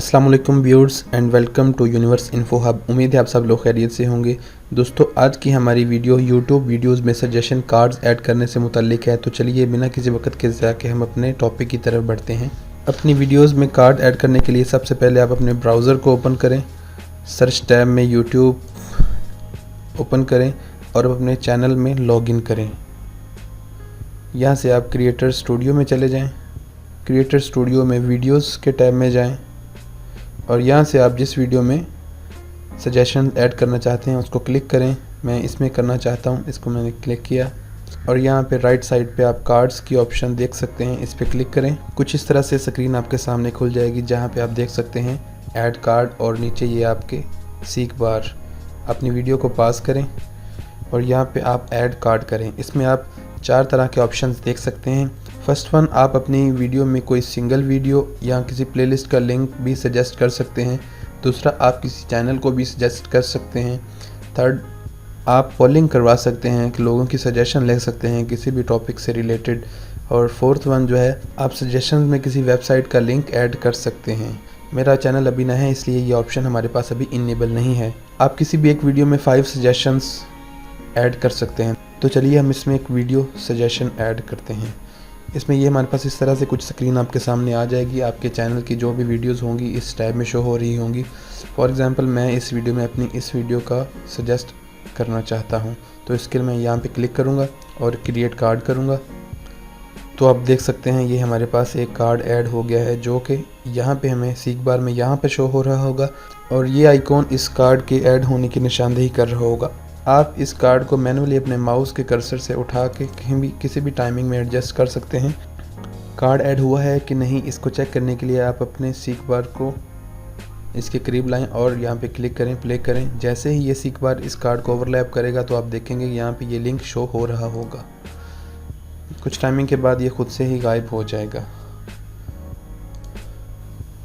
अस्सलाम वालेकुम viewers and welcome to Universe Info Hub. उम्मीद है आप सब लोग खैरियत से होंगे। दोस्तों, आज की हमारी वीडियो यूट्यूब वीडियोस में सजेशन कार्ड्स ऐड करने से मुतल्लिक है। तो चलिए बिना किसी वक्त के ज़ाया के हम अपने टॉपिक की तरफ बढ़ते हैं। अपनी वीडियोज़ में कार्ड ऐड करने के लिए सबसे पहले आप अपने ब्राउज़र को ओपन करें, सर्च टैब में यूट्यूब ओपन करें और अपने चैनल में लॉगिन करें। यहाँ से आप क्रिएटर स्टूडियो में चले जाएँ। क्रिएटर स्टूडियो में वीडियोज़ के टैब में जाएँ और यहाँ से आप जिस वीडियो में सजेशन ऐड करना चाहते हैं उसको क्लिक करें। मैं इसमें करना चाहता हूँ, इसको मैंने क्लिक किया और यहाँ पे राइट साइड पे आप कार्ड्स की ऑप्शन देख सकते हैं, इस पर क्लिक करें। कुछ इस तरह से स्क्रीन आपके सामने खुल जाएगी जहाँ पे आप देख सकते हैं ऐड कार्ड और नीचे ये आपके सीख बार। अपनी वीडियो को पास करें और यहाँ पे आप ऐड कार्ड करें। इसमें आप 4 तरह के ऑप्शंस देख सकते हैं। फर्स्ट वन, आप अपनी वीडियो में कोई सिंगल वीडियो या किसी प्लेलिस्ट का लिंक भी सजेस्ट कर सकते हैं। दूसरा, आप किसी चैनल को भी सजेस्ट कर सकते हैं। थर्ड, आप पोलिंग करवा सकते हैं कि लोगों की सजेशन ले सकते हैं किसी भी टॉपिक से रिलेटेड। और फोर्थ वन जो है, आप सजेशन में किसी वेबसाइट का लिंक ऐड कर सकते हैं। मेरा चैनल अभी नया है इसलिए ये ऑप्शन हमारे पास अभी इनेबल नहीं है। आप किसी भी एक वीडियो में 5 सजेशंस ऐड कर सकते हैं। तो चलिए हम इसमें एक वीडियो सजेशन ऐड करते हैं। इसमें ये हमारे पास इस तरह से कुछ स्क्रीन आपके सामने आ जाएगी। आपके चैनल की जो भी वीडियोस होंगी इस टैब में शो हो रही होंगी। फॉर एग्जांपल मैं इस वीडियो में अपनी इस वीडियो का सजेस्ट करना चाहता हूँ, तो इसके लिए मैं यहाँ पे क्लिक करूँगा और क्रिएट कार्ड करूँगा। तो आप देख सकते हैं ये हमारे पास एक कार्ड ऐड हो गया है जो कि यहाँ पे हमें सीख बार में यहाँ पे शो हो रहा होगा और ये आइकॉन इस कार्ड के ऐड होने की निशानदेही कर रहा होगा। आप इस कार्ड को मैनुअली अपने माउस के कर्सर से उठा के कहीं भी किसी भी टाइमिंग में एडजस्ट कर सकते हैं। कार्ड ऐड हुआ है कि नहीं इसको चेक करने के लिए आप अपने सीख बार को इसके करीब लाएं और यहाँ पे क्लिक करें, प्ले करें। जैसे ही ये सीख बार इस कार्ड को ओवरलैप करेगा तो आप देखेंगे यहाँ पे ये लिंक शो हो रहा होगा। कुछ टाइमिंग के बाद ये खुद से ही गायब हो जाएगा।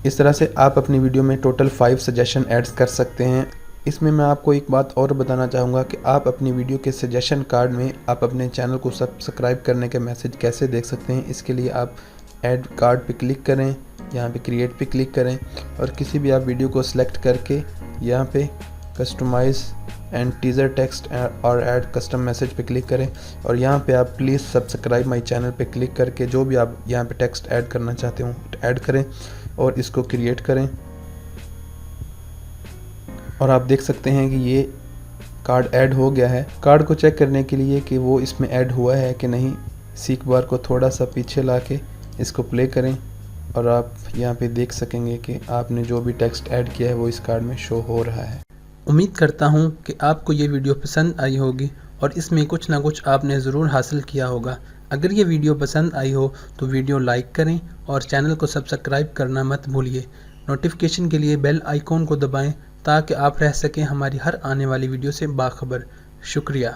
इस तरह से आप अपनी वीडियो में टोटल 5 सजेशन ऐड कर सकते हैं। इसमें मैं आपको एक बात और बताना चाहूँगा कि आप अपनी वीडियो के सजेशन कार्ड में आप अपने चैनल को सब्सक्राइब करने के मैसेज कैसे देख सकते हैं। इसके लिए आप ऐड कार्ड पे क्लिक करें, यहाँ पे क्रिएट पे क्लिक करें और किसी भी आप वीडियो को सिलेक्ट करके यहाँ पे कस्टमाइज़ एंड टीज़र टेक्स्ट और ऐड कस्टम मैसेज पे क्लिक करें और यहाँ पे आप प्लीज़ सब्सक्राइब माई चैनल पे क्लिक करके जो भी आप यहाँ पे टेक्स्ट ऐड करना चाहते हो ऐड करें और इसको क्रिएट करें। और आप देख सकते हैं कि ये कार्ड ऐड हो गया है। कार्ड को चेक करने के लिए कि वो इसमें ऐड हुआ है कि नहीं, सीख बार को थोड़ा सा पीछे ला के इसको प्ले करें और आप यहाँ पे देख सकेंगे कि आपने जो भी टेक्स्ट ऐड किया है वो इस कार्ड में शो हो रहा है। उम्मीद करता हूँ कि आपको ये वीडियो पसंद आई होगी और इसमें कुछ ना कुछ आपने ज़रूर हासिल किया होगा। अगर ये वीडियो पसंद आई हो तो वीडियो लाइक करें और चैनल को सब्सक्राइब करना मत भूलिए। नोटिफिकेशन के लिए बेल आइकॉन को दबाएं ताकि आप रह सकें हमारी हर आने वाली वीडियो से बाखबर। शुक्रिया।